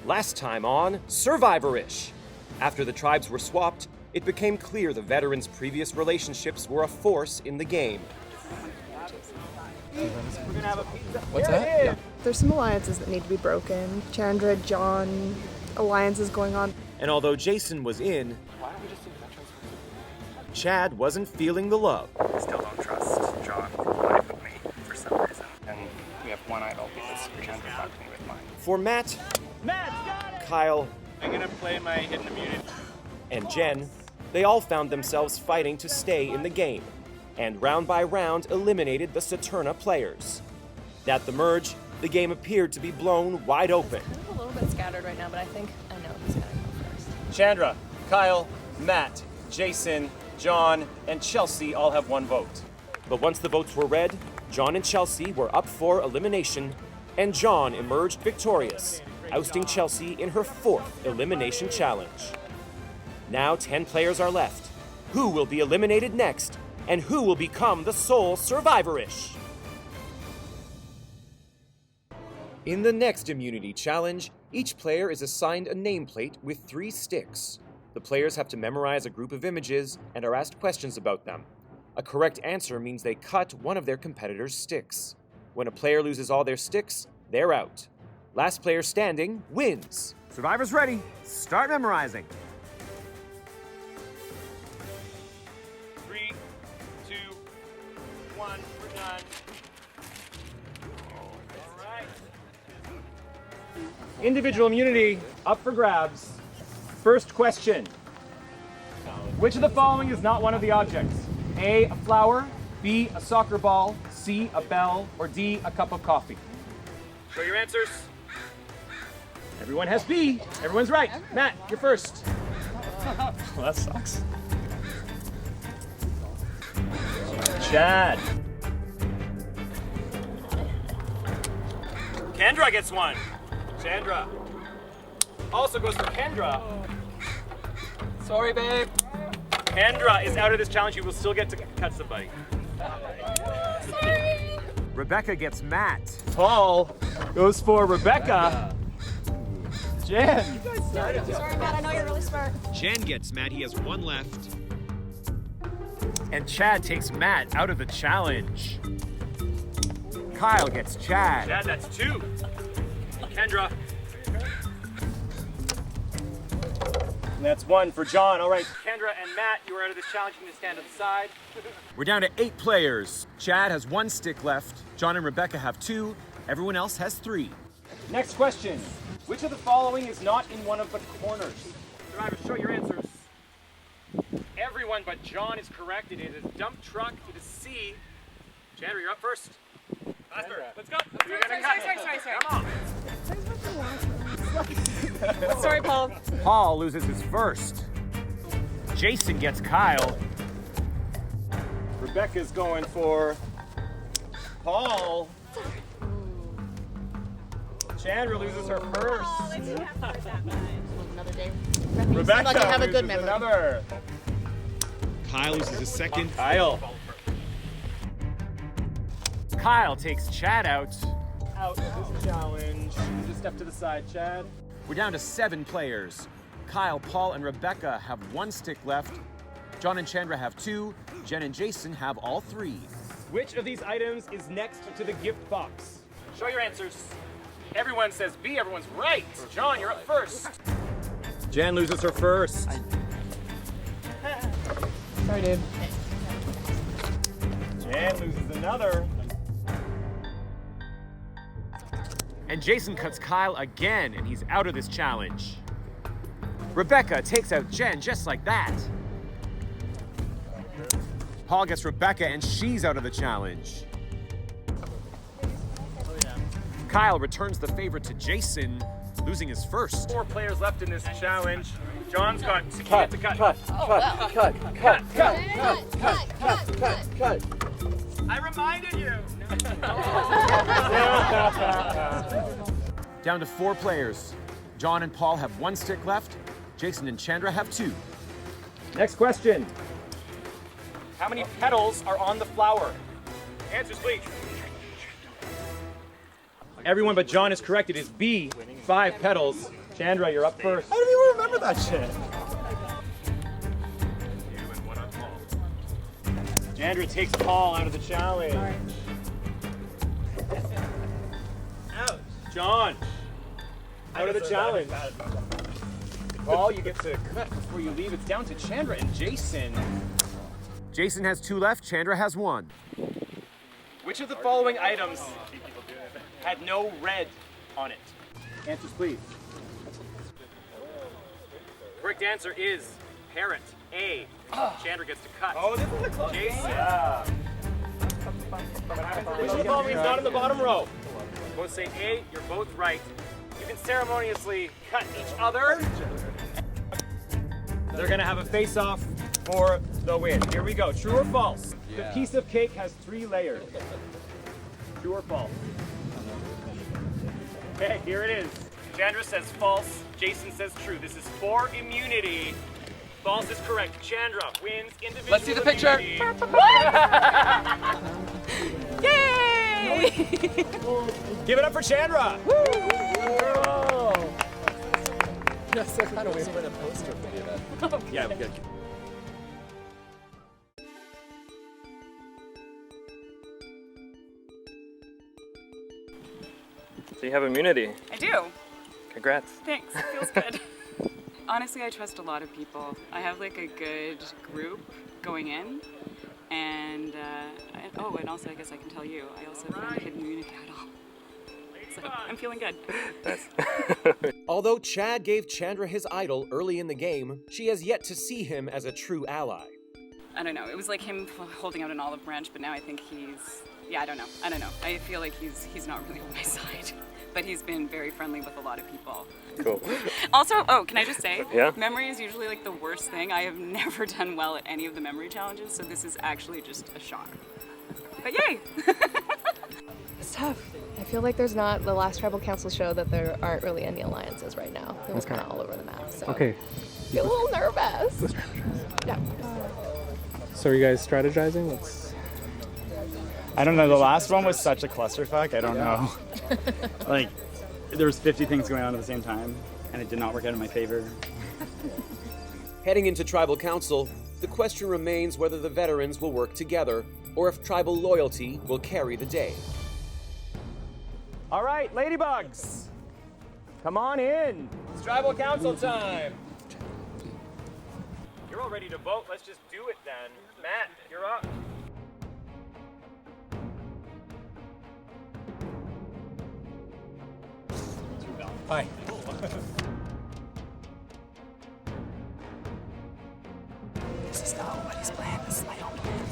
Last time on Survivor-ish. After the tribes were swapped, it became clear the veterans' previous relationships were a force in the game. What's that? Yeah. There's some alliances that need to be broken. Chandra, John, alliances going on. And although Jason was in, Chad wasn't feeling the love. I still don't trust John for life with me for some reason. And we have one idol because Chandra fucked me with mine. For Matt, Kyle, I'm gonna play my hidden immunity. and Jen, they all found themselves fighting to stay in the game, and round by round eliminated the Saturna players. At the merge, the game appeared to be blown wide open. I'm a little bit scattered right now, but I think I know who's gonna go first. Chandra, Kyle, Matt, Jason, John, and Chelsea all have one vote. But once the votes were read, John and Chelsea were up for elimination, and John emerged victorious, ousting Chelsea in her 4th elimination challenge. Now 10 players are left. Who will be eliminated next, and who will become the sole Survivor-ish? In the next immunity challenge, each player is assigned a nameplate with 3 sticks. The players have to memorize a group of images and are asked questions about them. A correct answer means they cut one of their competitors' sticks. When a player loses all their sticks, they're out. Last player standing wins. Survivor's ready. Start memorizing. 3, 2, 1, we're done. All right. Individual immunity up for grabs. First question. Which of the following is not one of the objects? A flower, B, a soccer ball, C, a bell, or D, a cup of coffee? Show your answers. Everyone has B. Everyone's right. Matt, you're first. Well, that sucks. Chad. Kendra gets one. Chandra. Also goes for Kendra. Sorry, babe. Kendra is out of this challenge. You will still get to cut somebody. Rebecca gets Matt. Paul goes for Rebecca. Jen. Sorry, Matt, I know you're really smart. Jen gets Matt. He has one left. And Chad takes Matt out of the challenge. Kyle gets Chad. Chad, that's 2. Kendra. And that's 1 for John. All right. Kendra and Matt, you are out of this challenge. You need to stand to the side. We're down to 8 players. Chad has 1 stick left. John and Rebecca have 2. Everyone else has 3. Next question. Which of the following is not in one of the corners? Survivors, show your answers. Everyone but John is correct. It is a dump truck. It is C. Chandra, you're up first. Faster. Let's go. Sorry. Come on. Sorry, Paul. Paul loses his first. Jason gets Kyle. Rebecca's going for Paul. Chandra loses her first. Another day. Rebecca Like I have a good loses memory. another. Kyle loses his second. Kyle. Kyle takes Chad out of this challenge. Just step to the side, Chad. We're down to 7 players. Kyle, Paul, and Rebecca have 1 stick left. John and Chandra have 2. Jen and Jason have all 3. Which of these items is next to the gift box? Show your answers. Everyone says B. Everyone's right. John, you're up first. Jen loses her first. Sorry, dude. Jen loses another. And Jason cuts Kyle again, and he's out of this challenge. Rebecca takes out Jen just like that. Paul gets Rebecca, and she's out of the challenge. Kyle returns the favor to Jason, losing his first. 4 players left in this challenge. John's got to Cut. I reminded you. Down to 4 players. John and Paul have 1 stick left. Jason and Chandra have 2. Next question. How many petals are on the flower? Answers, please. Everyone but John is correct. It is B, 5 petals. Chandra, you're up first. I don't even remember that shit. Chandra takes Paul out of the challenge. Ouch. John, out of the challenge. Paul, you get to cut before you leave. It's down to Chandra and Jason. Jason has 2 left, Chandra has 1. Which of the following items had no red on it? Answers, please. Correct answer is parrot. A. Chandra gets to cut. Oh, this is a close Jason. game. Which of the following is not in the bottom row? Both say A. You're both right. You can ceremoniously cut each other. They're gonna have a face-off for the win. Here we go. True or false? The piece of cake has 3 layers. True or false? Okay, here it is. Chandra says false. Jason says true. This is for immunity. False is correct. Chandra wins individual Let's see the picture. Yay! Give it up for Chandra. Yes, I kind of waited for the poster to do that. Yeah, good. So you have immunity. I do. Congrats. Thanks. It feels good. Honestly, I trust a lot of people. I have like a good group going in, and and also I guess I can tell you, I also found a hidden immunity idol. So I'm feeling good. Although Chad gave Chandra his idol early in the game, she has yet to see him as a true ally. I don't know. It was like him holding out an olive branch, but now I think he's. Yeah, I don't know. I feel like he's not really on my side, but he's been very friendly with a lot of people. Cool. Also, can I just say, Yeah? memory is usually like the worst thing. I have never done well at any of the memory challenges, so this is actually just a shock. But yay! It's tough. I feel like there's not, the last tribal council showed that there aren't really any alliances right now. It was kind of all over the map, so. Okay. I feel a little nervous. Yeah. So are you guys strategizing? I don't know. The last one was such a clusterfuck. I don't know. Like, there was 50 things going on at the same time, and it did not work out in my favor. Heading into Tribal Council, the question remains whether the veterans will work together or if tribal loyalty will carry the day. All right, ladybugs, come on in. It's tribal council time. You're all ready to vote. Let's just do it then. Matt, you're up. Hi. This is not nobody's plan. This is my own plan.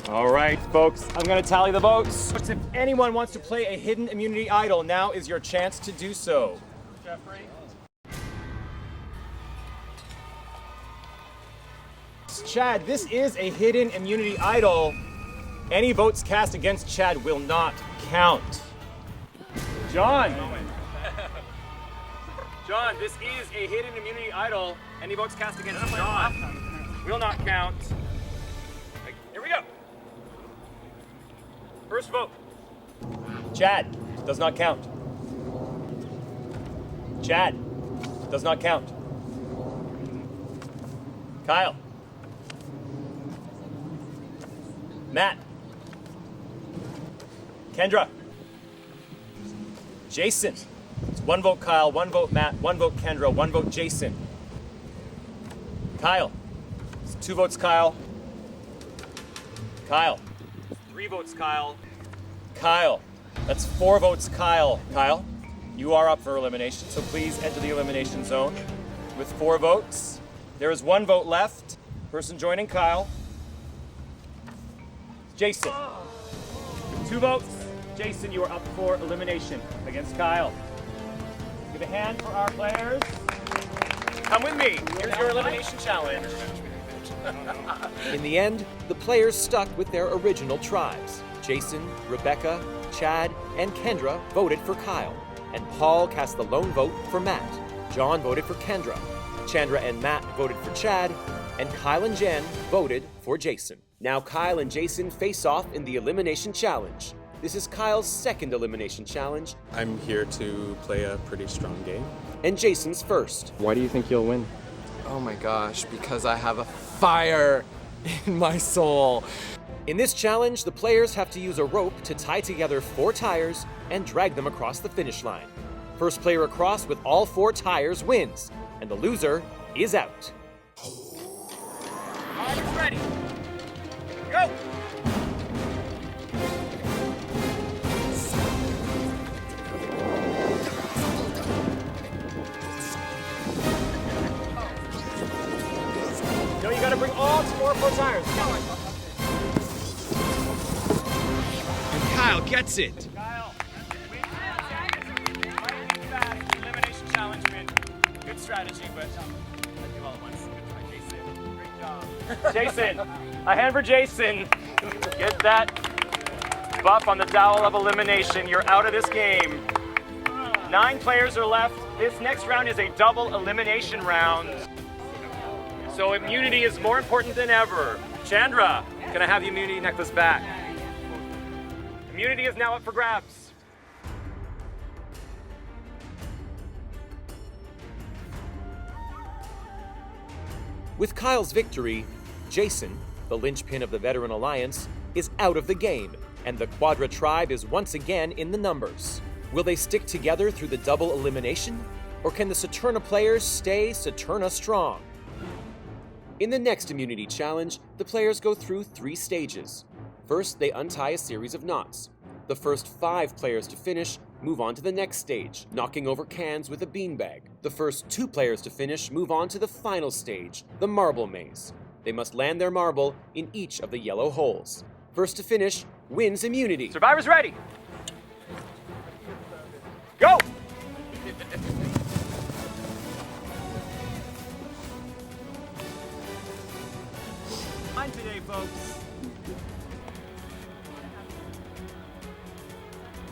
All right, folks, I'm gonna tally the votes. If anyone wants to play a hidden immunity idol, now is your chance to do so. Jeffrey? Chad, this is a hidden immunity idol. Any votes cast against Chad will not count. John! John, this is a hidden immunity idol. Any votes cast against John will not count. Here we go. First vote. Chad does not count. Chad does not count. Kyle. Matt. Kendra. Jason. It's 1 vote Kyle, 1 vote Matt, 1 vote Kendra, 1 vote Jason. Kyle. It's 2 votes Kyle. Kyle. 3 votes Kyle. Kyle. That's 4 votes Kyle. Kyle, you are up for elimination, so please enter the elimination zone. With 4 votes, there is 1 vote left. Person joining Kyle. Jason. With 2 votes, Jason, you are up for elimination against Kyle. Give a hand for our players. Come with me. Here's your elimination challenge. In the end, the players stuck with their original tribes. Jason, Rebecca, Chad, and Kendra voted for Kyle, and Paul cast the lone vote for Matt. John voted for Kendra. Chandra and Matt voted for Chad, and Kyle and Jen voted for Jason. Now Kyle and Jason face off in the Elimination Challenge. This is Kyle's second Elimination Challenge, I'm here to play a pretty strong game. and Jason's first. Why do you think you'll win? Oh my gosh, because I have a fire in my soul. In this challenge, the players have to use a rope to tie together 4 tires and drag them across the finish line. First player across with all 4 tires wins, and the loser is out. Tires ready. Go! No, you gotta bring all 4 tires. And Kyle gets it. Kyle, elimination challenge win. Good strategy, but let's do all at once. Good try, Jason. Great job. Jason, a hand for Jason. Get that buff on the dowel of elimination. You're out of this game. 9 players are left. This next round is a double elimination round. So immunity is more important than ever. Chandra, can I have the immunity necklace back? Immunity is now up for grabs. With Kyle's victory, Jason, the linchpin of the Veteran Alliance, is out of the game, and the Quadra tribe is once again in the numbers. Will they stick together through the double elimination, or can the Saturna players stay Saturna strong? In the next immunity challenge, the players go through 3 stages. First, they untie a series of knots. The first 5 players to finish move on to the next stage, knocking over cans with a beanbag. The first 2 players to finish move on to the final stage, the marble maze. They must land their marble in each of the yellow holes. First to finish wins immunity. Survivors ready. Go! Fine today, folks.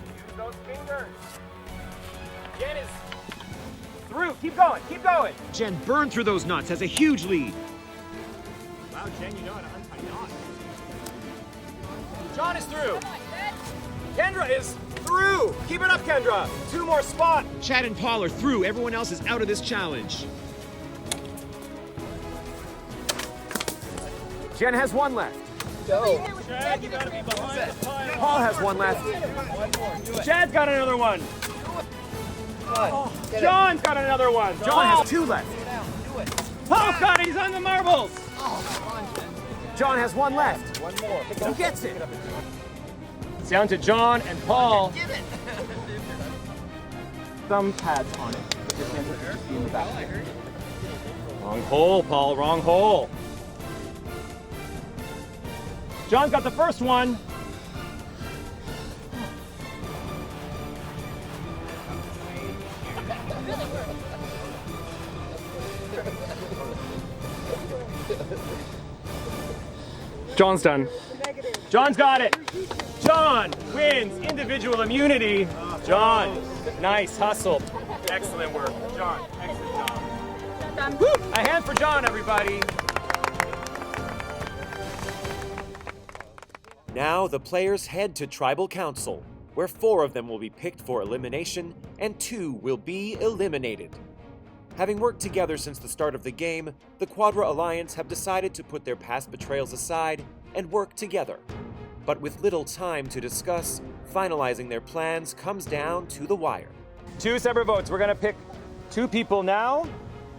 Use those fingers. Jen is through. Keep going. Keep going. Jen burned through those knots, has a huge lead. Wow, Jen, you know how to untie knots. John is through. Kendra is through. Keep it up, Kendra. 2 more spots. Chad and Paul are through. Everyone else is out of this challenge. Jen has 1 left. Go. Chad, you gotta be behind the pile. Paul has 1 left. Chad's got another one. John's got another one. John has 2 left. Paul's got it. He's on the marbles. John has 1 left. 1 more. Who gets it? It's down to John and Paul. Thumb pads on it. Just hands it in the back. Wrong hole, Paul. Wrong hole. John's got the first one. John's done. John's got it. John wins individual immunity. John, nice hustle. Excellent work. John, excellent job. Woo! A hand for John, everybody. Now the players head to Tribal Council, where 4 of them will be picked for elimination and 2 will be eliminated. Having worked together since the start of the game, the Quadra Alliance have decided to put their past betrayals aside and work together. But with little time to discuss, finalizing their plans comes down to the wire. 2 separate votes. We're gonna pick 2 people now,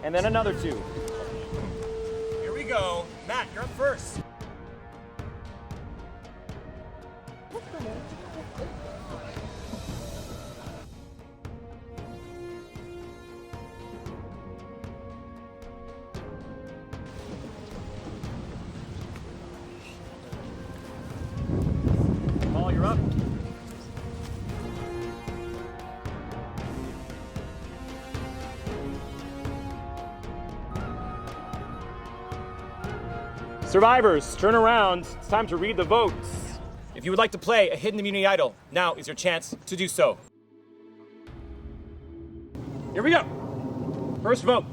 and then another 2. Here we go. Matt, you're up first. Paul, you're up. Survivors, turn around. It's time to read the votes. If you would like to play a hidden immunity idol, now is your chance to do so. Here we go. First vote,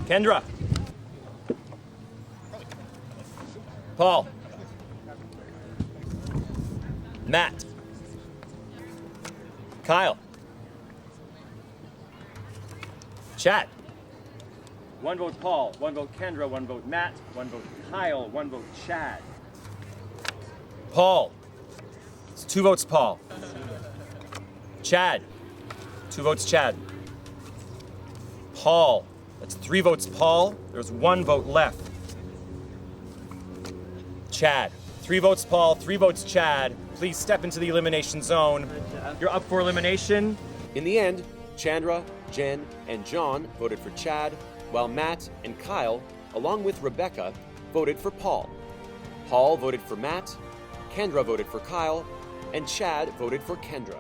Kendra. Paul. Matt. Kyle. Chad. 1 vote Paul, 1 vote Kendra, 1 vote Matt, 1 vote Kyle, 1 vote Chad. Paul. It's 2 votes Paul. Chad. 2 votes Chad. Paul. That's 3 votes Paul. There's 1 vote left. Chad. 3 votes Paul, 3 votes Chad. Please step into the elimination zone. You're up for elimination. In the end, Chandra, Jen, and John voted for Chad, while Matt and Kyle, along with Rebecca, voted for Paul. Paul voted for Matt, Kendra voted for Kyle, and Chad voted for Kendra.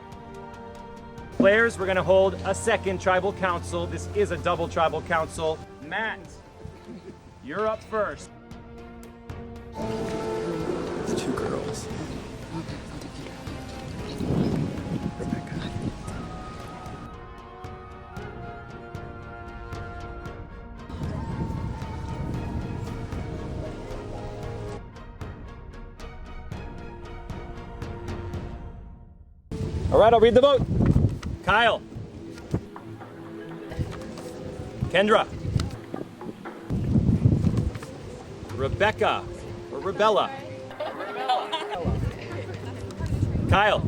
Players, we're going to hold a second tribal council. This is a double tribal council. Matt, you're up first. It's 2 girls. Rebecca. All right, I'll read the vote. Kyle. Kendra. Rebecca. Or Rebella. Kyle.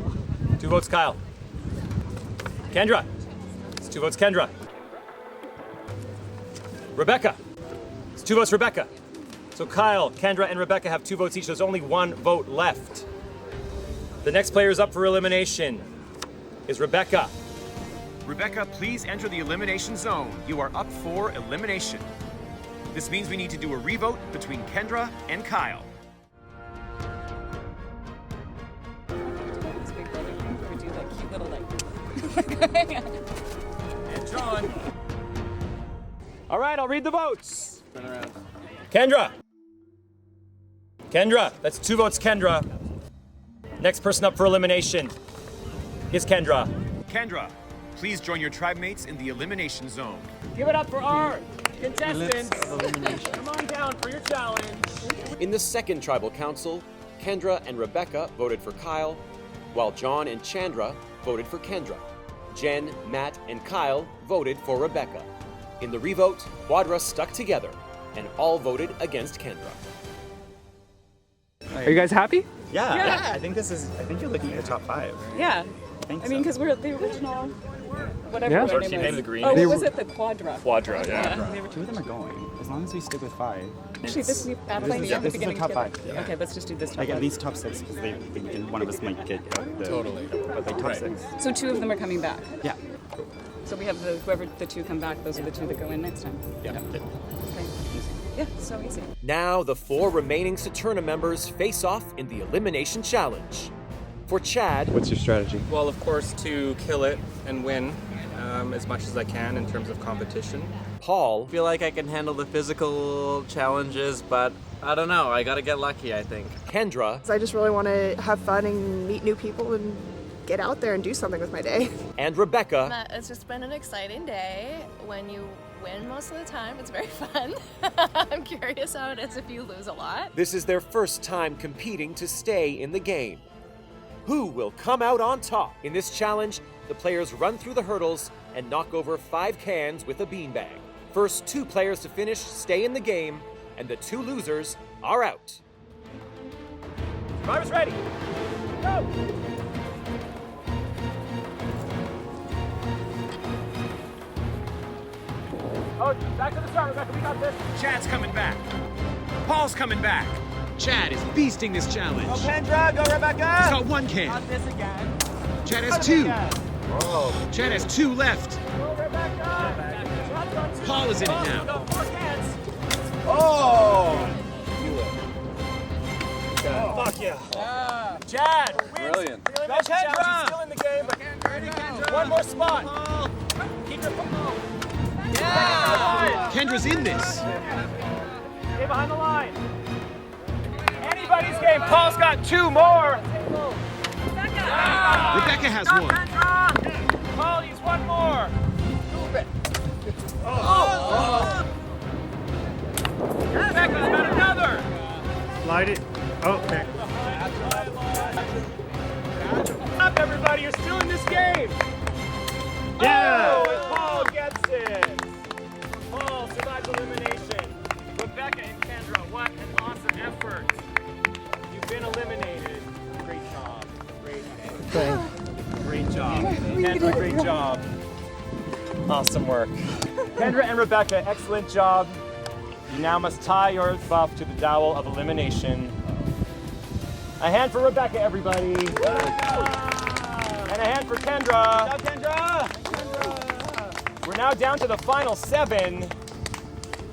2 votes Kyle. Kendra. It's 2 votes Kendra. Rebecca. It's 2 votes Rebecca. So Kyle, Kendra, and Rebecca have 2 votes each. There's only 1 vote left. The next player is up for elimination is Rebecca. Rebecca, please enter the elimination zone. You are up for elimination. This means we need to do a revote between Kendra and Kyle. This big brother would do that cute little like. And John. All right, I'll read the votes. Kendra. Kendra, that's 2 votes Kendra. Next person up for elimination is Kendra. Kendra, please join your tribe mates in the elimination zone. Give it up for our contestants. Come on down for your challenge. In the second tribal council, Kendra and Rebecca voted for Kyle, while John and Chandra voted for Kendra. Jen, Matt, and Kyle voted for Rebecca. In the revote, Quadra stuck together and all voted against Kendra. Are you guys happy? Yeah. I think you're looking at the top 5. Yeah. I think I mean, because we're the original, whatever Yeah. their She name named was. the green. Oh, They what was were- it? The Quadra. Quadra, yeah. 2 of them are going, as long as we stick with 5. Actually, this we playing This is the the beginning top together. 5. Yeah. Okay, let's just do this top Like at 5. least top 6, because one of us might get the... Totally. But like top 6. So 2 of them are coming back. Yeah. So we have whoever the 2 come back, those are the 2 that go in next time. Yeah. Okay. Yeah, so easy. Now the 4 remaining Saturna members face off in the Elimination Challenge. For Chad, What's your strategy? Well, of course, to kill it and win as much as I can in terms of competition. Paul, I feel like I can handle the physical challenges, but I don't know. I gotta get lucky, I think. Kendra, I just really want to have fun and meet new people and get out there and do something with my day. and Rebecca, Matt, it's just been an exciting day. When you win most of the time, it's very fun. I'm curious how it is if you lose a lot. this is their first time competing to stay in the game. Who will come out on top? In this challenge, the players run through the hurdles and knock over 5 cans with a beanbag. First 2 players to finish stay in the game, and the 2 losers are out. Driver's ready. Go. Oh, back to the start, Rebecca. We got this. Chad's coming back. Paul's coming back. Chad is beasting this challenge. Go, Kendra. Go, Rebecca. He's got 1 can. Got this again. Chad has Got it 2. again. Chad has 2 left. Go, Rebecca. Chad's got 2. Paul is in it Oh, now. we got 4 cans. Oh! Fuck yeah. Chad wins. Brilliant. The elimination challenge is still in the game, but 1 more spot. Keep your foot. Yeah! Kendra's in this. Stay behind the line. Anybody's game. Paul's got 2 more. Rebecca has 1. Paul, he's 1 more. Oh. Rebecca's got another. Slide it. Oh, okay. Up, everybody! You're still in this game! Yeah! Oh, and Paul gets it! Paul survives elimination. Rebecca and Kendra, what an awesome effort. You've been eliminated. Great job. Great job. Kendra, great job. Awesome work. Kendra and Rebecca, excellent job. You now must tie your buff to the dowel of elimination. A hand for Rebecca, everybody. And a hand for Kendra. Good job, Kendra! We're now down to the final 7.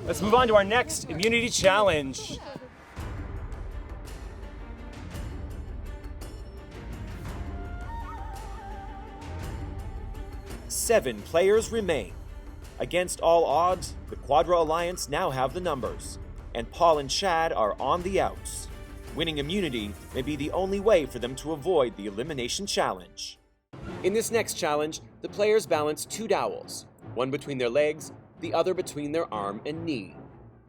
Let's move on to our next immunity challenge. Seven players remain. Against all odds, the Quadra Alliance now have the numbers, and Paul and Chad are on the outs. Winning immunity may be the only way for them to avoid the elimination challenge. In this next challenge, the players balance 2 dowels, one between their legs, the other between their arm and knee.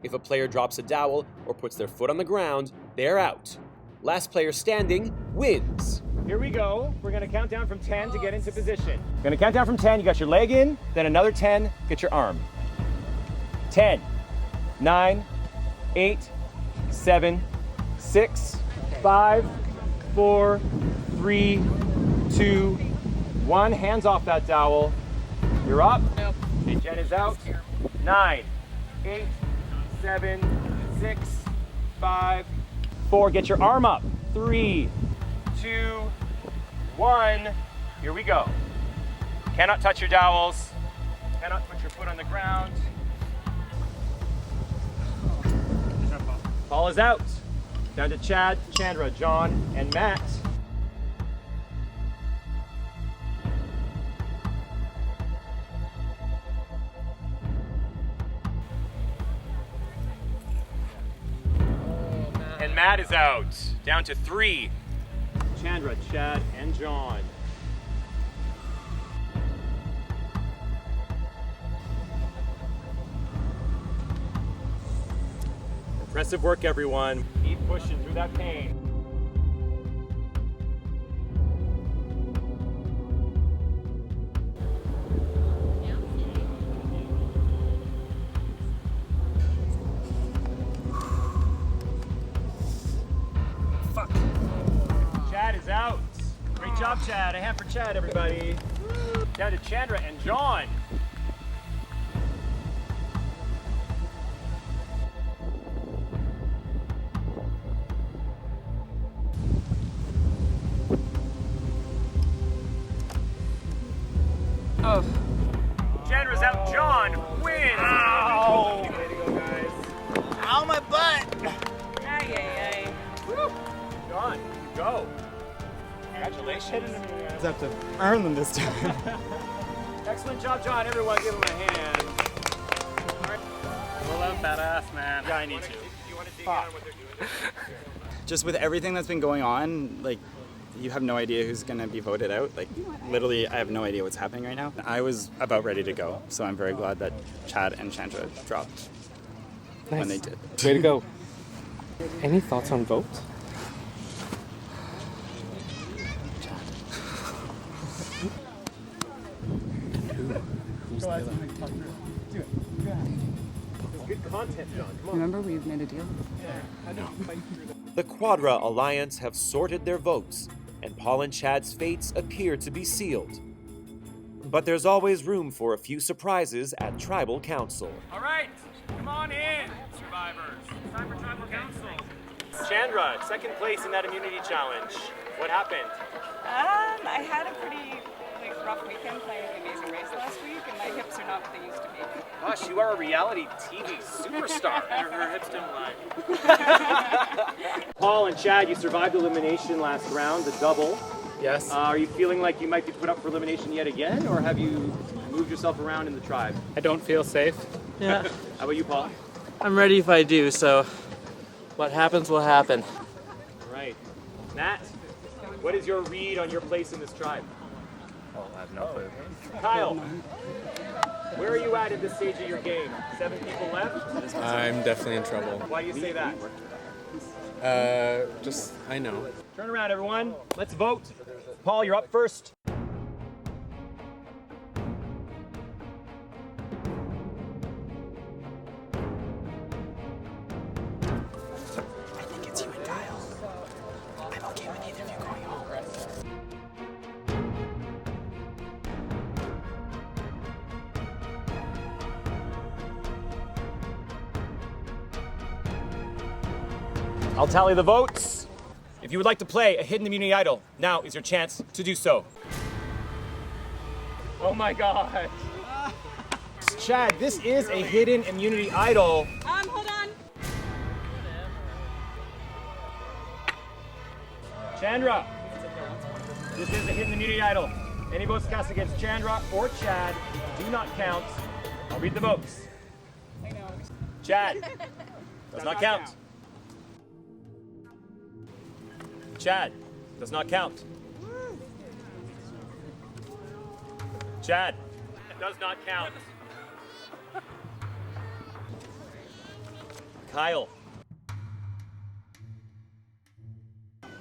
If a player drops a dowel or puts their foot on the ground, they're out. Last player standing wins. Here we go. We're going to count down from 10 to get into position. We're going to count down from 10. You got your leg in, then another 10, get your arm. 10, 9, 8, 7, 6, 5, 4, 3, 2, 1. Hands off that dowel. You're up. Okay, Jen is out. 9, 8, 7, 6, 5, 4. Get your arm up. 3, 2, 1. Here we go. Cannot touch your dowels. Cannot put your foot on the ground. Paul is out. Down to Chad, Chandra, John, and Matt. And Matt is out. Down to 3. Chandra, Chad, and John. Impressive work, everyone. Keep pushing through that pain. Fuck. Chad is out. Great job, Chad. A hand for Chad, everybody. Down to Chandra and John. Oh. Chandra's out. John wins. Ow. Way to go, guys. Ow, my butt! Ay, ay, ay. Woo. John, go. Congratulations. I have to earn them this time. Excellent job, John. Everyone give him a hand. Pull out that ass, man. Yeah, I need to. Do you want to dig in on what they're doing? Just with everything that's been going on, like, you have no idea who's going to be voted out. Like, literally, I have no idea what's happening right now. I was about ready to go, so I'm very glad that Chad and Chandra dropped when they did. Way to go. Any thoughts on votes? Good content, John. Come on. Remember, we've made a deal. The Quadra Alliance have sorted their votes, and Paul and Chad's fates appear to be sealed. But there's always room for a few surprises at Tribal Council. All right, come on in, survivors. It's time for Tribal Council. Chandra, second place in that immunity challenge. What happened? I had a pretty rough weekend playing The Amazing Race last week, and my hips are not what they used to be. Gosh, you are a reality TV superstar. Her hips don't lie. Paul and Chad, you survived elimination last round, the double. Yes. Are you feeling like you might be put up for elimination yet again, or have you moved yourself around in the tribe? I don't feel safe. Yeah. How about you, Paul? I'm ready if I do, so what happens will happen. All right. Matt, what is your read on your place in this tribe? Oh, I have no clue. Kyle, where are you at this stage of your game? 7 people left? I'm definitely in trouble. Why do you say that? I know. Turn around, everyone. Let's vote. Paul, you're up first. I think it's you and Kyle. I'm okay with either of you going home. I'll tally the votes. If you would like to play a hidden immunity idol, now is your chance to do so. Oh my God. Chad, this is a hidden immunity idol. Hold on. Chandra, this is a hidden immunity idol. Any votes cast against Chandra or Chad do not count. I'll read the votes. Chad, does not count. Chad, does not count. Chad, does not count. Kyle.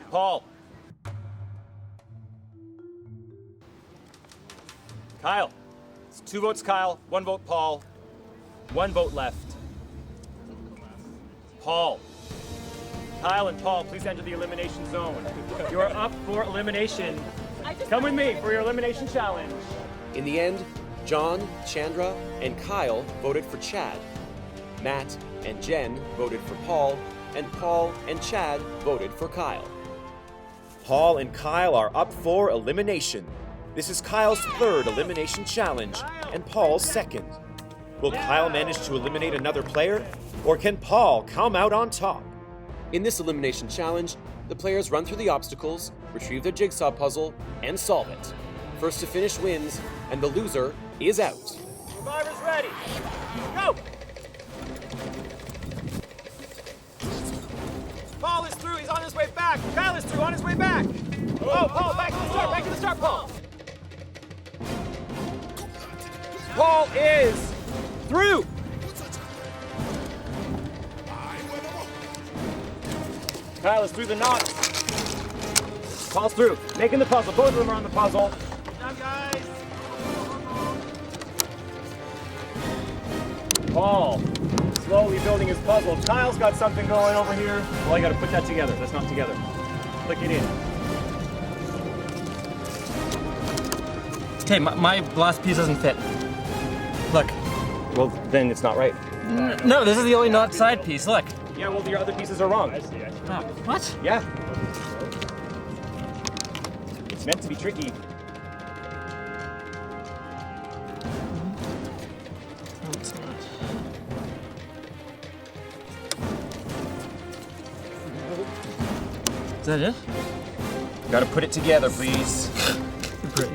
Paul. Kyle. It's 2 votes Kyle, 1 vote Paul, 1 vote left. Paul. Kyle and Paul, please enter the elimination zone. You are up for elimination. Come with me for your elimination challenge. In the end, John, Chandra, and Kyle voted for Chad. Matt and Jen voted for Paul, and Paul and Chad voted for Kyle. Paul and Kyle are up for elimination. This is Kyle's 3rd elimination challenge, and Paul's 2nd. Will Kyle manage to eliminate another player, or can Paul come out on top? In this elimination challenge, the players run through the obstacles, retrieve their jigsaw puzzle, and solve it. First to finish wins, and the loser is out. Survivors ready. Go! Paul is through, he's on his way back. Kyle is through, on his way back. Oh, Paul, back to the start, Paul. Paul is through. Kyle is through the knots. Paul's through, making the puzzle. Both of them are on the puzzle. Good job, guys. Paul, slowly building his puzzle. Kyle's got something going over here. Well, I gotta put that together. That's not together. Click it in. Okay, my last piece doesn't fit. Look. Well, then it's not right. No, this is the only not side piece. Look. Yeah, well, your other pieces are wrong. Oh, what? Yeah. It's meant to be tricky. No, it's not. Is that it? Gotta put it together, please. Great.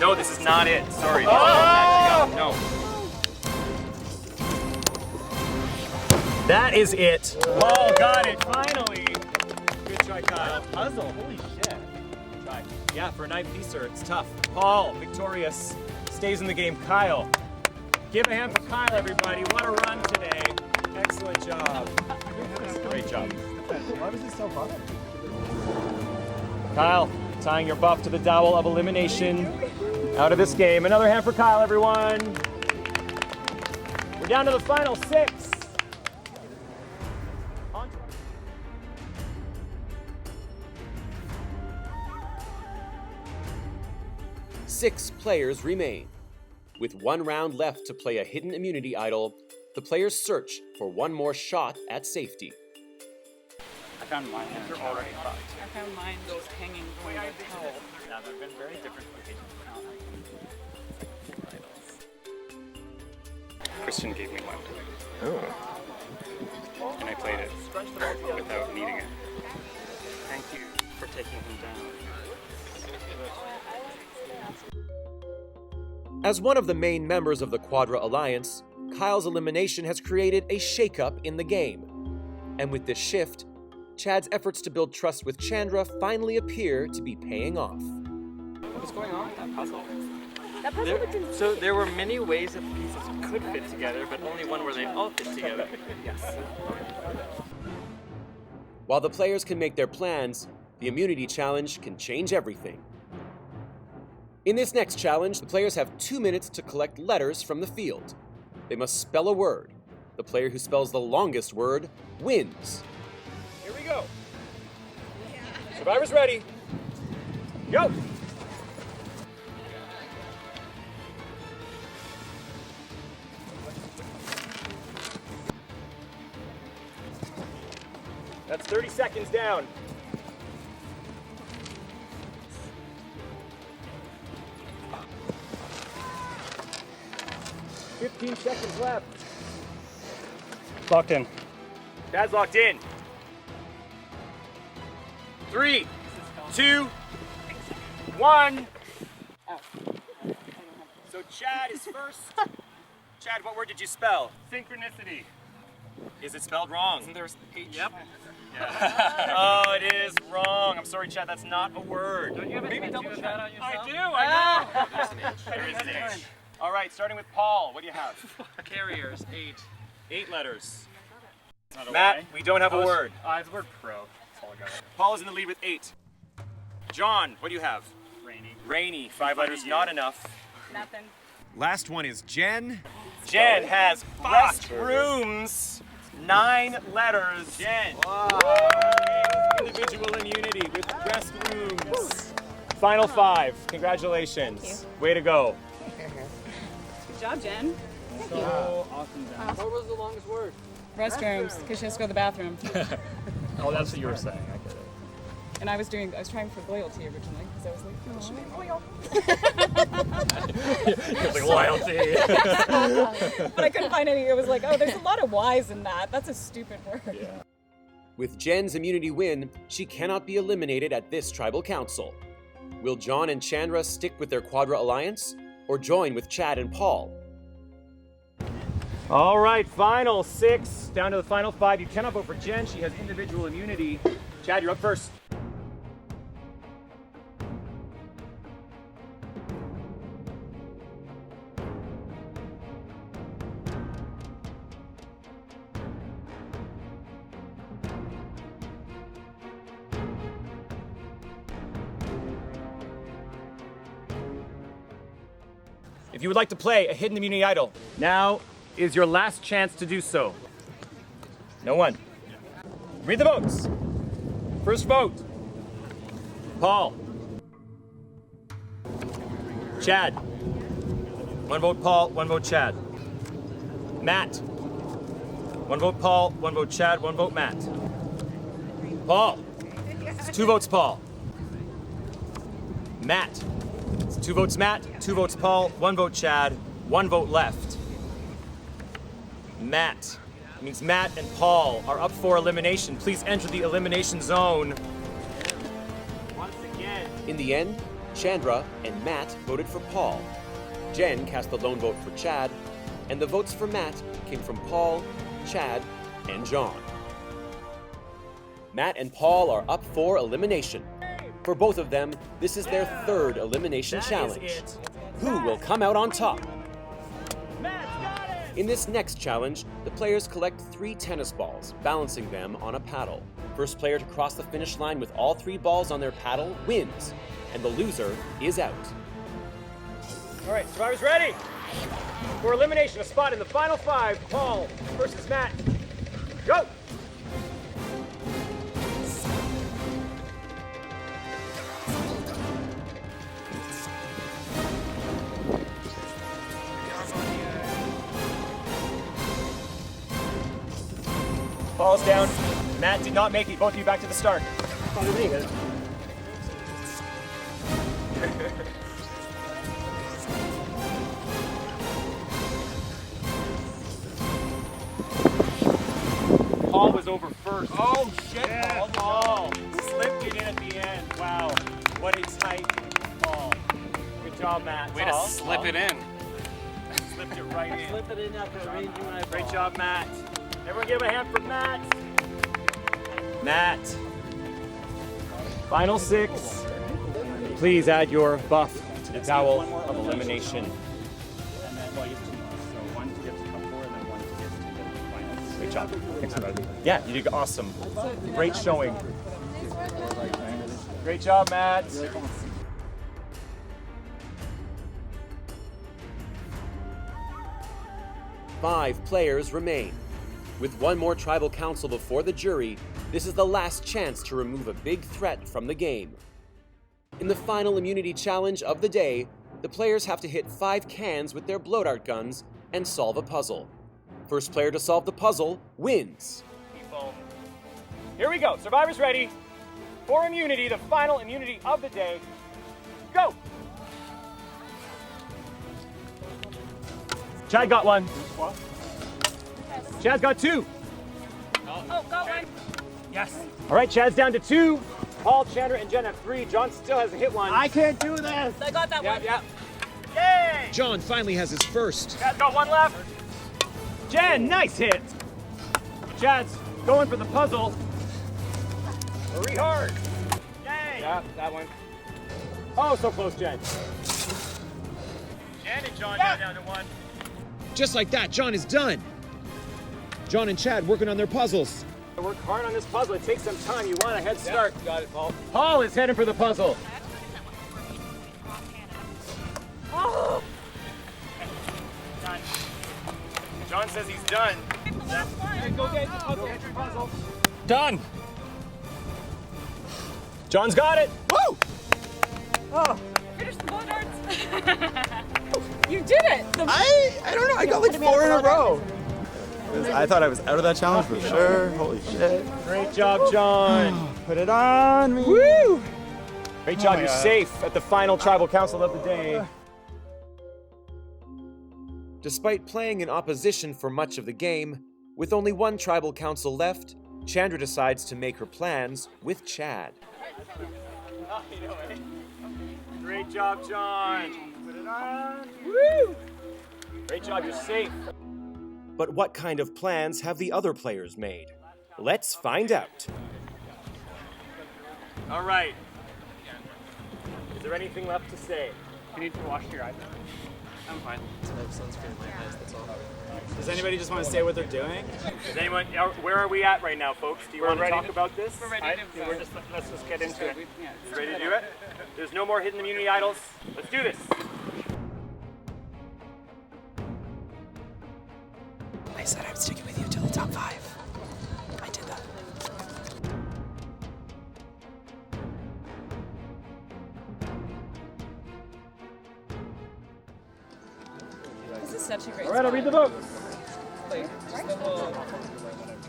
No, this is not it. Sorry. No. That is it. Paul got it, finally. Good try, Kyle. Puzzle, holy shit. Good try. Yeah, for a 9th piecer, it's tough. Paul, victorious, stays in the game. Kyle, give a hand for Kyle, everybody. What a run today. Excellent job. Great job. Why was it so hard? Kyle, tying your buff to the dowel of elimination. Out of this game. Another hand for Kyle, everyone. We're down to the final 6. 6 players remain. With 1 round left to play a hidden immunity idol, the players search for one more shot at safety. I found mine and they're already fucked. I found mine just hanging from the towel. Yeah, they've been very different locations. Christian gave me one. Oh. And I played it without needing it. Thank you for taking him down. As one of the main members of the Quadra Alliance, Kyle's elimination has created a shakeup in the game. And with this shift, Chad's efforts to build trust with Chandra finally appear to be paying off. What's going on with that puzzle? So there were many ways that the pieces could fit together, but only one where they all fit together. Yes. While the players can make their plans, the immunity challenge can change everything. In this next challenge, the players have 2 minutes to collect letters from the field. They must spell a word. The player who spells the longest word wins. Here we go. Survivors ready. Go. That's 30 seconds down. $15 seconds left. Locked in. Chad's locked in. 3, 2, 1. So Chad is first. Chad, what word did you spell? Synchronicity. Is it spelled wrong? Isn't there H? Yep. Oh, it is wrong. I'm sorry, Chad, that's not a word. Don't you have maybe double chat on yourself? I know. There's an H. There is an H. All right, starting with Paul. What do you have? Carriers, 8. 8 letters. Matt, we don't have a word. It's the word pro. That's all I got. Paul is in the lead with 8. John, what do you have? Rainy. Rainy. 5 letters, not enough. Nothing. Last one is Jen. Jen has restrooms. 9 letters. Jen. Individual immunity with restrooms. Final 5. Congratulations. Way to go. Good job, Jen. So awesome, Jen. What was the longest word? Restrooms, because she has to go to the bathroom. Oh, that's what you were saying. I get it. And I was trying for loyalty originally, because I was like, oh, should be loyal. Loyalty. But I couldn't find any. It was like, oh, there's a lot of Y's in that. That's a stupid word. Yeah. With Jen's immunity win, she cannot be eliminated at this tribal council. Will John and Chandra stick with their Quadra alliance, or join with Chad and Paul? All right, final 6. Down to the final 5. You cannot vote for Jen. She has individual immunity. Chad, you're up first. If you would like to play a hidden immunity idol, now is your last chance to do so. No one. Read the votes. First vote. Paul. Chad. 1 vote Paul, 1 vote Chad. Matt. 1 vote Paul, 1 vote Chad, 1 vote Matt. Paul. It's 2 votes Paul. Matt. It's 2 votes Matt, 2 votes Paul, 1 vote Chad, 1 vote left. Matt. It means Matt and Paul are up for elimination. Please enter the elimination zone. Once again. In the end, Chandra and Matt voted for Paul. Jen cast the lone vote for Chad, and the votes for Matt came from Paul, Chad, and John. Matt and Paul are up for elimination. For both of them, this is their 3rd elimination challenge. Who will come out on top? In this next challenge, the players collect 3 tennis balls, balancing them on a paddle. First player to cross the finish line with all 3 balls on their paddle wins, and the loser is out. All right, survivors ready? For elimination, a spot in the final 5, Paul versus Matt. Go! Ball's down. Matt did not make it. Both of you back to the start. Paul was over first. Oh, shit. Yeah. Paul slipped it in at the end. Wow. What a tight ball. Good job, Matt. Way to slip it in. Slipped it right in. Slip it in after arranging my ball. Great job, Matt. Everyone give him a hand for Matt. Matt. Final 6. Please add your buff to the dowel of elimination. And then, well, you have 2 more. So 1 to get to top 4, and then 1 to get to the finals. Great job. Thanks, everybody. Yeah, you did awesome. Great showing. Great job, Matt. 5 players remain. With one more tribal council before the jury, this is the last chance to remove a big threat from the game. In the final immunity challenge of the day, the players have to hit 5 cans with their blow dart guns and solve a puzzle. First player to solve the puzzle wins. Here we go. Survivors ready. For immunity, the final immunity of the day. Go! Chad got 1. Chad's got 2. Oh, got 1. Yes. All right, Chad's down to 2. Paul, Chandra, and Jen have 3. John still hasn't hit 1. I can't do this. I got that one. Yeah. Yay! John finally has his first. Chad's got 1 left. Jen, nice hit. Chad's going for the puzzle. Hurry hard. Yay! Yeah, that one. Oh, so close, Jen. Jen and John down to 1. Just like that, John is done. John and Chad working on their puzzles. Work hard on this puzzle. It takes some time. You want a head start. Got it, Paul. Paul is heading for the puzzle. Oh! Done. John says he's done. Go get the puzzle. Done. John's got it. Woo! Oh. Finish the blow darts. You did it. I don't know. I got like 4 in a row. I thought I was out of that challenge for sure. Holy shit. Great job, John. Put it on me. Woo! Great job. You're safe at the final tribal council of the day. Despite playing in opposition for much of the game, with only one tribal council left, Chandra decides to make her plans with Chad. Great job, John. Put it on. Woo! Great job. You're safe. But what kind of plans have the other players made? Let's find out. All right. Is there anything left to say? You need to wash your eyes. I'm fine. Sunscreen in my eyes, that's all. Does anybody just want to say what they're doing? Does anyone? Where are we at right now, folks? Do you want to talk about this? We're ready to Let's just get into it. Yeah. You ready to do it? There's no more hidden immunity idols. Let's do this. I said I'm sticking with you till the top 5. I did that. This is such a great All right, I'll read the vote.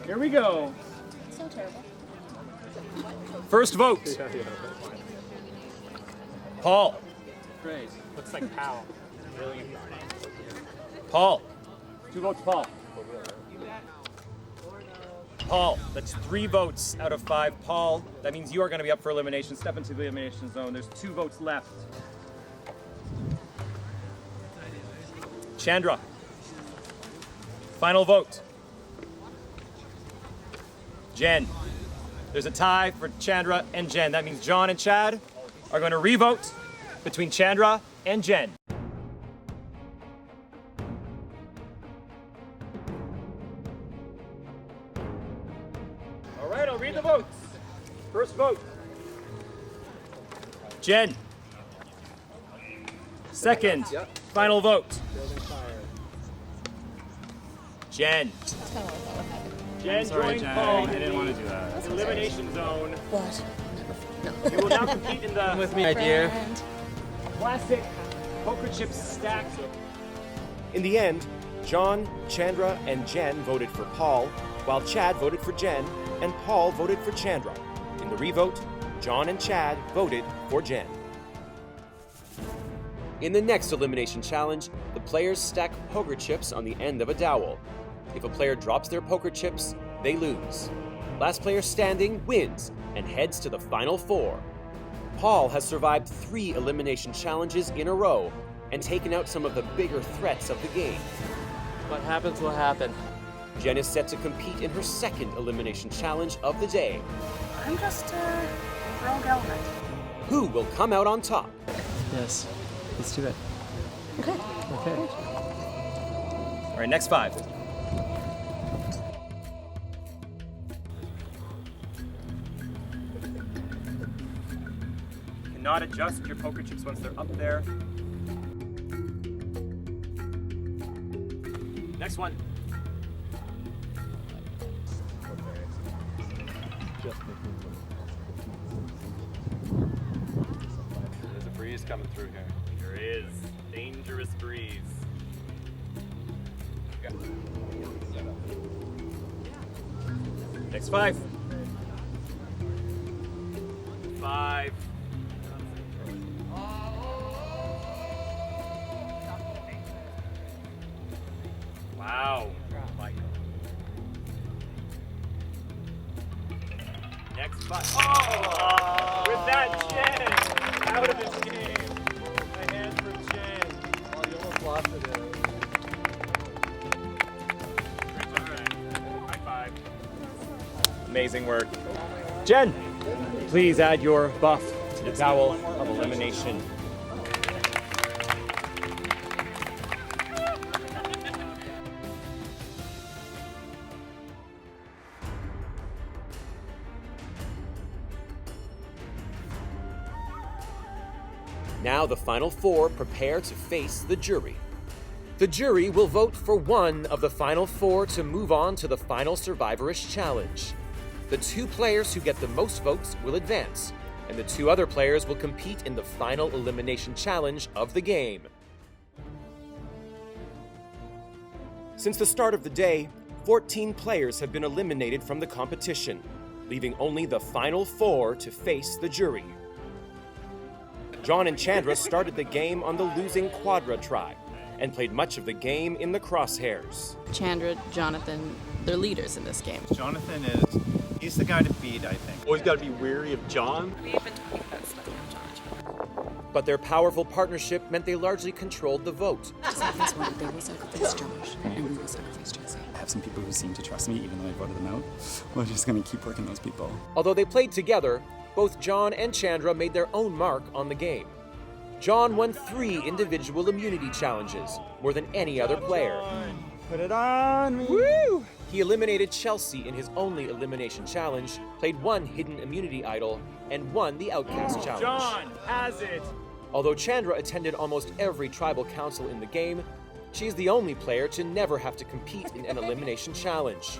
Here we go. So terrible. First vote. Paul. Great. Looks like Pal. Really? Paul. 2 votes, Paul. Paul, that's 3 votes out of 5. Paul, that means you are going to be up for elimination. Step into the elimination zone. There's 2 votes left. Chandra. Final vote. Jen. There's a tie for Chandra and Jen. That means John and Chad are going to re-vote between Chandra and Jen. All right, I'll read the votes. First vote. Jen. Second. Final vote. Jen. Jen joined Paul I didn't want to do that. elimination zone. What? You will now compete in the With me, my dear. classic poker chip stack. In the end, John, Chandra, and Jen voted for Paul, while Chad voted for Jen, and Paul voted for Chandra. In the revote, John and Chad voted for Jen. In the next elimination challenge, the players stack poker chips on the end of a dowel. If a player drops their poker chips, they lose. Last player standing wins and heads to the final 4. Paul has survived 3 elimination challenges in a row and taken out some of the bigger threats of the game. What happens will happen. Jen is set to compete in her 2nd elimination challenge of the day. I'm just a rogue element. Who will come out on top? Yes. Let's do it. Okay. Okay. All right, next 5. Cannot adjust your poker chips once they're up there. Next one. There's a breeze coming through here. There is. Dangerous breeze. Next 5. 5. Wow. Next 5. Oh! With that, Jen out of this game. A hand for Jen. Oh, you almost lost it there. High five. Amazing work. Jen, please add your buff to the towel of elimination. Now the final 4 prepare to face the jury. The jury will vote for one of the final 4 to move on to the final Survivorish challenge. The 2 players who get the most votes will advance, and the 2 other players will compete in the final elimination challenge of the game. Since the start of the day, 14 players have been eliminated from the competition, leaving only the final 4 to face the jury. John and Chandra started the game on the losing Quadra tribe and played much of the game in the crosshairs. Chandra, Jonathan, they're leaders in this game. Jonathan he's the guy to beat, I think. Always got to be wary of John. We've been talking about stuff with John. But their powerful partnership meant they largely controlled the vote. Sacrifice one, they will sacrifice Josh, and we will sacrifice Jesse. I have some people who seem to trust me, even though I voted them out. We're just gonna keep working those people. Although they played together, both John and Chandra made their own mark on the game. John won 3 individual immunity challenges, more than any other player. Put it on! Woo! He eliminated Chelsea in his only elimination challenge, played 1 hidden immunity idol, and won the Outcast challenge. John has it! Although Chandra attended almost every tribal council in the game, she is the only player to never have to compete in an elimination challenge.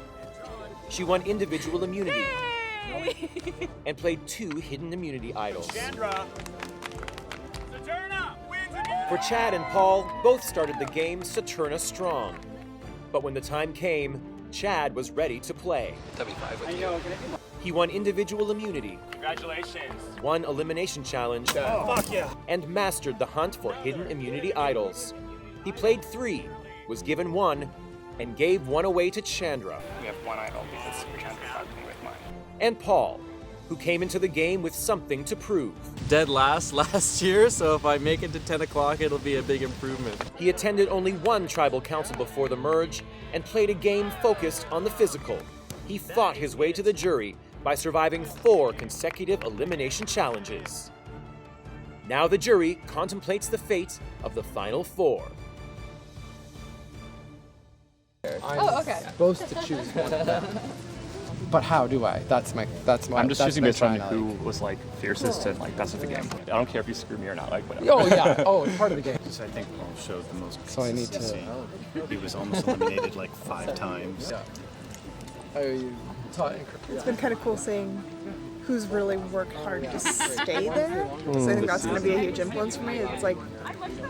She won individual immunity and played 2 hidden immunity idols. Chandra! Saturna wins immunity! For Chad and Paul, both started the game Saturna strong. But when the time came, Chad was ready to play. W5 with you. He won individual immunity, Congratulations. won elimination challenge, Fuck yeah. and mastered the hunt for hidden immunity idols. He played 3, was given 1, and gave 1 away to Chandra. We have 1 idol because Chandra got me with mine. And Paul, who came into the game with something to prove. Dead last year, so if I make it to 10 o'clock, it'll be a big improvement. He attended only 1 tribal council before the merge and played a game focused on the physical. He fought his way to the jury by surviving 4 consecutive elimination challenges. Now the jury contemplates the fate of the final 4. Oh, okay. Supposed to choose one of them. But how do I? That's my. I'm just choosing based on who mentality. was like fiercest and like best of the game. I don't care if you screw me or not. Like whatever. Oh yeah. Oh, it's part of the game. I think Paul showed the most So I need to- consistency. He was almost eliminated like 5 times. It's been kind of cool seeing who's really worked hard to stay there. So I think that's going to be a huge influence for me. It's like,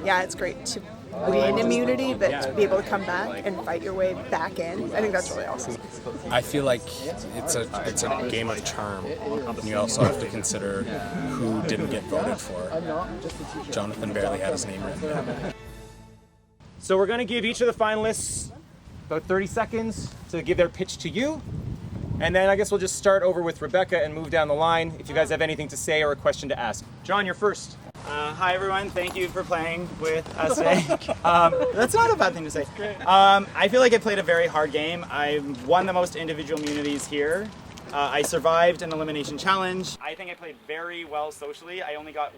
yeah, it's great to win immunity, but to be able to come back and fight your way back in, I think that's really awesome. I feel like it's a game of charm. You also have to consider who didn't get voted for. Jonathan barely had his name written down. So we're going to give each of the finalists about 30 seconds to give their pitch to you. And then I guess we'll just start over with Rebecca and move down the line if you guys have anything to say or a question to ask. John, you're first. Hi everyone, thank you for playing with us today. That's not a bad thing to say. I feel like I played a very hard game. I won the most individual immunities here. I survived an elimination challenge. I think I played very well socially. I only got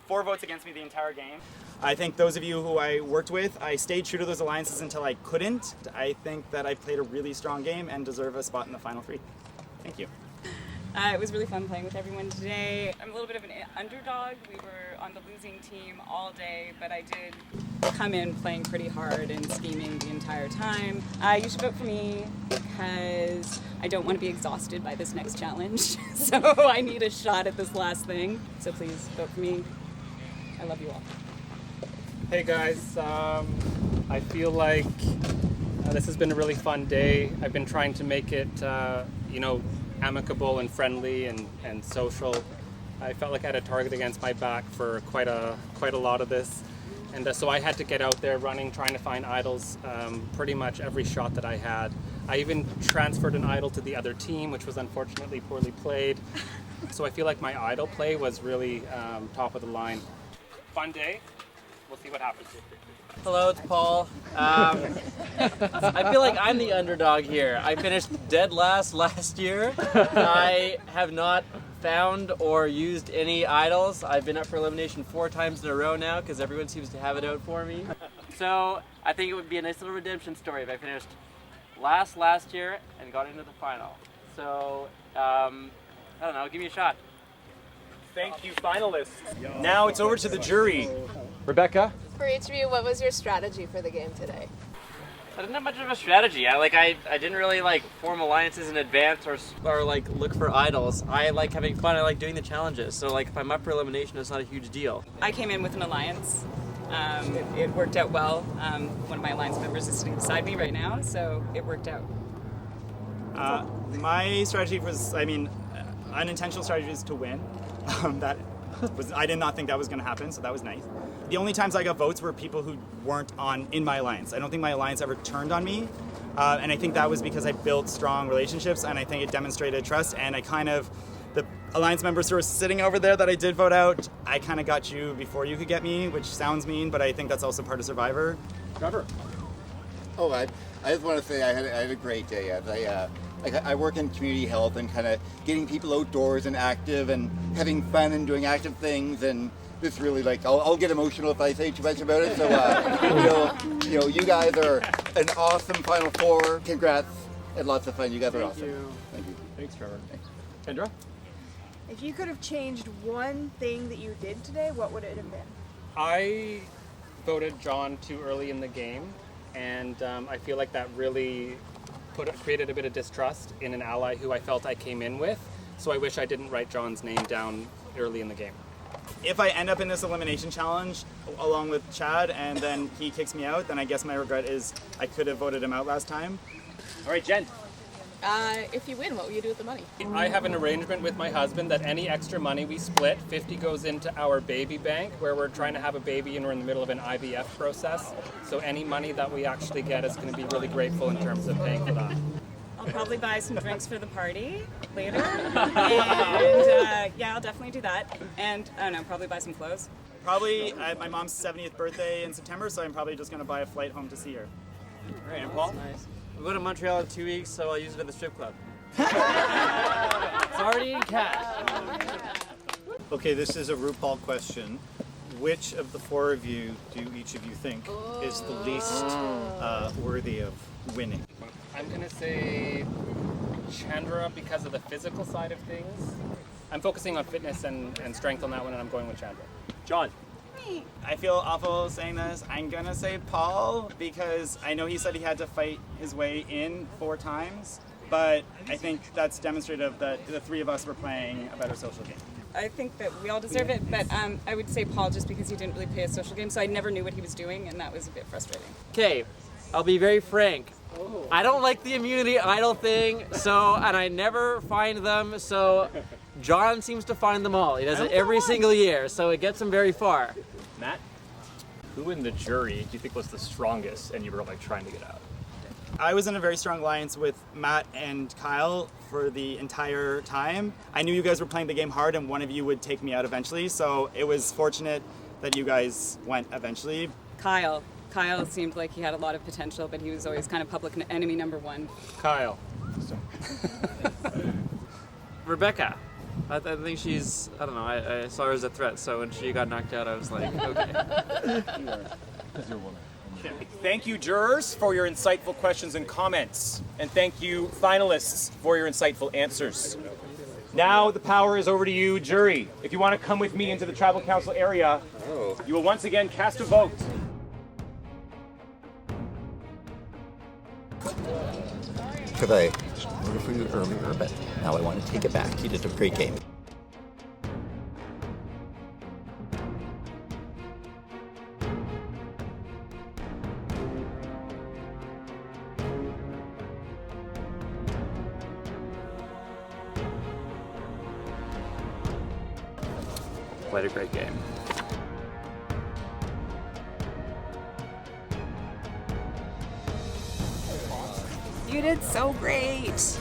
4 votes against me the entire game. I think those of you who I worked with, I stayed true to those alliances until I couldn't. I think that I played a really strong game and deserve a spot in the final 3. Thank you. It was really fun playing with everyone today. I'm a little bit of an underdog. We were on the losing team all day, but I did come in playing pretty hard and scheming the entire time. You should vote for me because I don't want to be exhausted by this next challenge. So I need a shot at this last thing. So please vote for me. I love you all. Hey guys, I feel like this has been a really fun day. I've been trying to make it, amicable and friendly and social. I felt like I had a target against my back for quite a lot of this, and so I had to get out there running, trying to find idols pretty much every shot that I had. I even transferred an idol to the other team, which was unfortunately poorly played. So I feel like my idol play was really top of the line. Fun day. We'll see what happens. Hello, it's Paul. I feel like I'm the underdog here. I finished dead last year. I have not found or used any idols. I've been up for elimination 4 times in a row now because everyone seems to have it out for me. So I think it would be a nice little redemption story if I finished last year and got into the final. So, I don't know, give me a shot. Thank you, finalists. Now it's over to the jury. Rebecca? For each of you, what was your strategy for the game today? I didn't have much of a strategy. I didn't really form alliances in advance or look for idols. I like having fun. I like doing the challenges. So if I'm up for elimination, it's not a huge deal. I came in with an alliance. It worked out well. One of my alliance members is sitting beside me right now, so it worked out. My strategy was, unintentional strategy is to win. I did not think that was going to happen, so that was nice. The only times I got votes were people who weren't in my alliance. I don't think my alliance ever turned on me, and I think that was because I built strong relationships, and I think it demonstrated trust, and the alliance members who were sitting over there that I did vote out, I kind of got you before you could get me, which sounds mean, but I think that's also part of Survivor. Trevor? Oh, I just want to say I had a great day. I work in community health and kind of getting people outdoors and active and having fun and doing active things, and just really I'll get emotional if I say too much about it. So you guys are an awesome Final 4. Congrats and lots of fun. You guys are awesome. Thank you. Thanks, Trevor. Kendra? If you could have changed one thing that you did today, what would it have been? I voted John too early in the game, and I feel like that really created a bit of distrust in an ally who I felt I came in with, so I wish I didn't write John's name down early in the game. If I end up in this elimination challenge along with Chad and then he kicks me out, then I guess my regret is I could have voted him out last time. All right, Jen. If you win, what will you do with the money? I have an arrangement with my husband that any extra money we split, 50 goes into our baby bank where we're trying to have a baby and we're in the middle of an IVF process. So any money that we actually get is going to be really grateful in terms of paying for that. I'll probably buy some drinks for the party later. And I'll definitely do that. And I don't know, probably buy some clothes. Probably my mom's 70th birthday in September, so I'm probably just going to buy a flight home to see her. All right, and Paul? Nice. I'm going to Montreal in 2 weeks, so I'll use it at the strip club. It's already in cash. Okay, this is a RuPaul question. Which of the 4 of you do each of you think is the least worthy of winning? I'm going to say Chandra because of the physical side of things. I'm focusing on fitness and strength on that one, and I'm going with Chandra. John? I feel awful saying this. I'm gonna say Paul because I know he said he had to fight his way in 4 times, but I think that's demonstrative that the 3 of us were playing a better social game. I think that we all deserve it, but I would say Paul just because he didn't really play a social game, so I never knew what he was doing, and that was a bit frustrating. Okay, I'll be very frank. I don't like the immunity idol thing, and I never find them, so John seems to find them all. He does it every single year, so it gets him very far. Matt? Who in the jury do you think was the strongest and you were trying to get out? I was in a very strong alliance with Matt and Kyle for the entire time. I knew you guys were playing the game hard and one of you would take me out eventually, so it was fortunate that you guys went eventually. Kyle seemed like he had a lot of potential, but he was always kind of public enemy number 1. Kyle. Rebecca. I think she's, I don't know, I saw her as a threat, so when she got knocked out, I was like, okay. Thank you, jurors, for your insightful questions and comments. And thank you, finalists, for your insightful answers. Now the power is over to you, jury. If you want to come with me into the tribal council area, you will once again cast a vote. Because I voted for you earlier, but now I want to take it back. You did a great game. Played a great game. You did so great.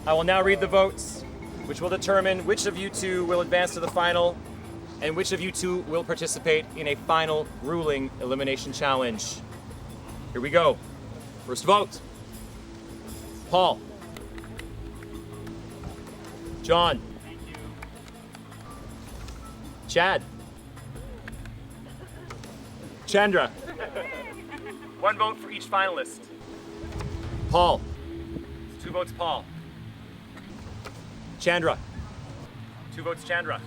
I will now read the votes, which will determine which of you two will advance to the final and which of you two will participate in a final grueling elimination challenge. Here we go. First vote. Paul. John. Chad. Chandra. One vote for each finalist. Paul. 2 votes Paul. Chandra. 2 votes Chandra.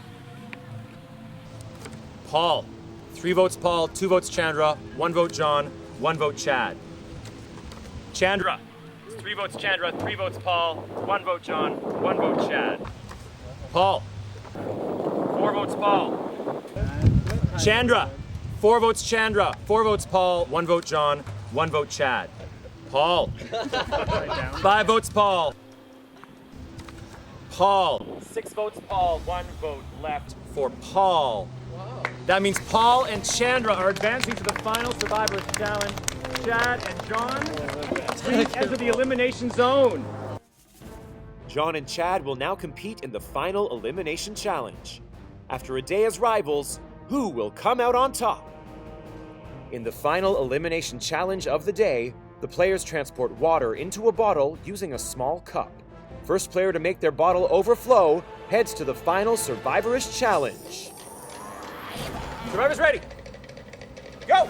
Paul. 3 votes Paul, 2 votes Chandra, 1 vote John, 1 vote Chad. Chandra. 3 votes Chandra, 3 votes Paul, 1 vote John, 1 vote Chad. Paul. 4 votes Paul. Chandra. 4 votes Chandra, 4 votes Paul, 1 vote John, 1 vote Chad. Paul. 5 votes Paul. Paul. 6 votes Paul, 1 vote left for Paul. That means Paul and Chandra are advancing to the final Survivors Challenge. Chad and John, please enter the elimination zone. John and Chad will now compete in the final elimination challenge. After a day as rivals, who will come out on top? In the final elimination challenge of the day, the players transport water into a bottle using a small cup. First player to make their bottle overflow heads to the final Survivorish challenge. Survivors ready. Go!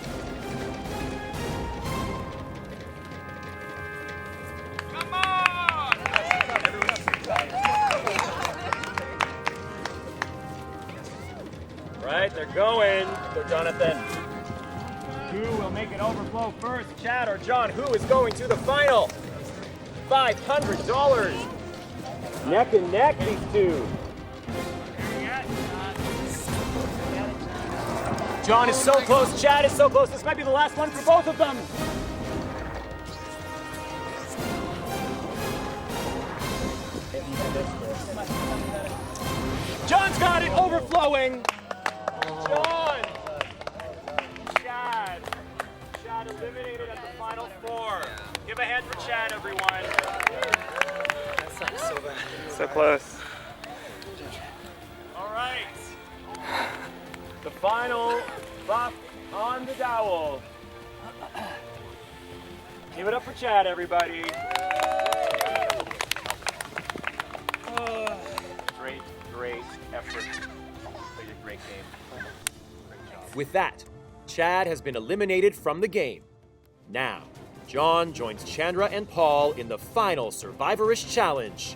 Come on! Right, they're going. Go, Jonathan. Who will make it overflow first, Chad or John? Who is going to the final? $500. Neck and neck, these two. John is so close, Chad is so close. This might be the last one for both of them. John's got it, overflowing. John. Chad. Chad eliminated at the final 4. Give a hand for Chad, everyone. That sucks so bad. So close. All right. The final buff on the dowel. Give it up for Chad, everybody. Great effort. Played a great game. Great job. With that, Chad has been eliminated from the game. Now, John joins Chandra and Paul in the final Survivorish Challenge.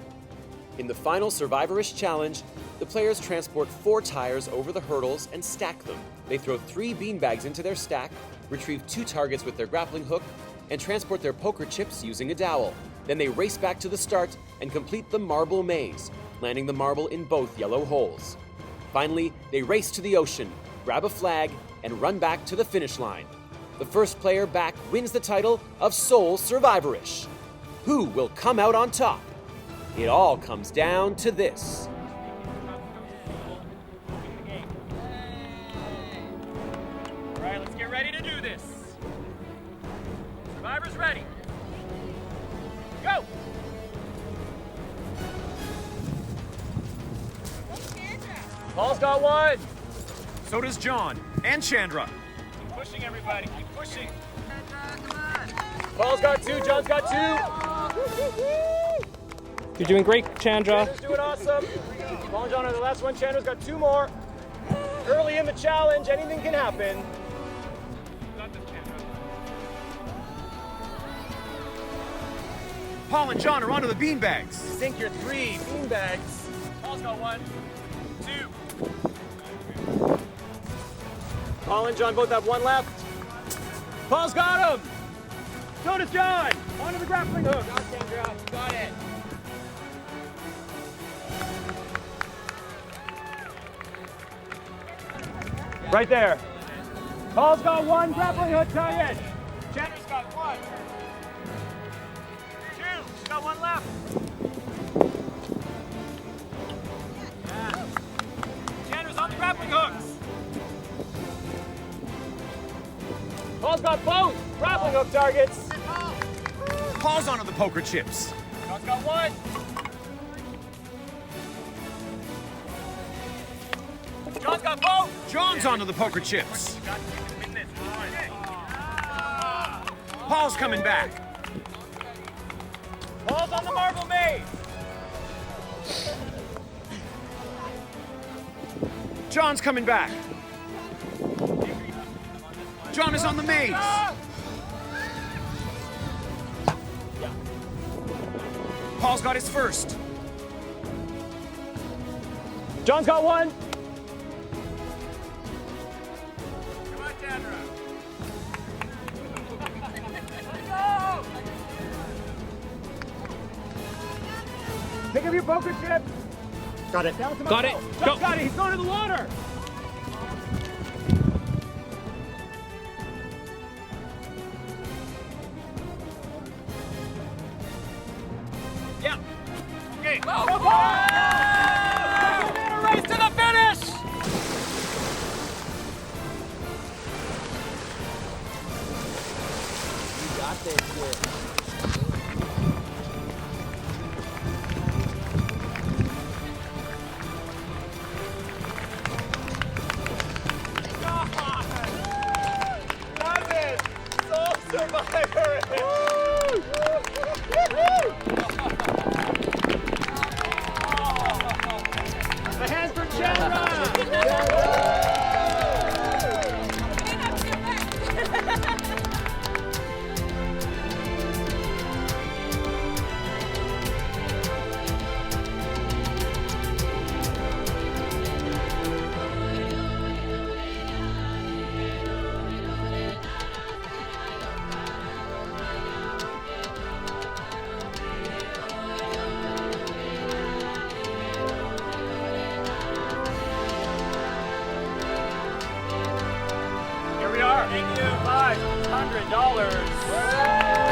In the final Survivorish Challenge, the players transport 4 tires over the hurdles and stack them. They throw 3 beanbags into their stack, retrieve 2 targets with their grappling hook, and transport their poker chips using a dowel. Then they race back to the start and complete the marble maze, landing the marble in both yellow holes. Finally, they race to the ocean, grab a flag, and run back to the finish line. The first player back wins the title of Sole Survivorish. Who will come out on top? It all comes down to this. All right, let's get ready to do this. Survivors ready. Go! Paul's got one. So does John and Chandra. Keep pushing, everybody. Keep pushing. Paul's got 2, John's got 2. You're doing great, Chandra. Chandra's doing awesome. Paul and John are the last one. Chandra's got 2 more. Early in the challenge, anything can happen. Paul and John are onto the beanbags. Sink your 3 beanbags. Paul's got 1, 2. Paul and John both have 1 left. Paul's got him. So does John. Onto the grappling hook. Got Chandra. Got it. Right there. Paul's got 1 grappling hook target. Chandra's got 1. 2. She's got 1 left. Yeah. Chandra's on the grappling hooks. Paul's got both grappling hook targets. Paul's onto the poker chips. John's got 1. John's got both. John's onto the poker chips. Paul's coming back. Paul's on the marble maze. John's coming back. John is on the maze. Paul's got his first. John's got 1. Come on, Chandra. Pick up your poker chip. Got it. Got it. Go. Got it. He's going to the water. Yeah. Okay. Go, Paul! Race to the finish. You got this shit. The hands for Chandra! Here we are. Thank you. $500.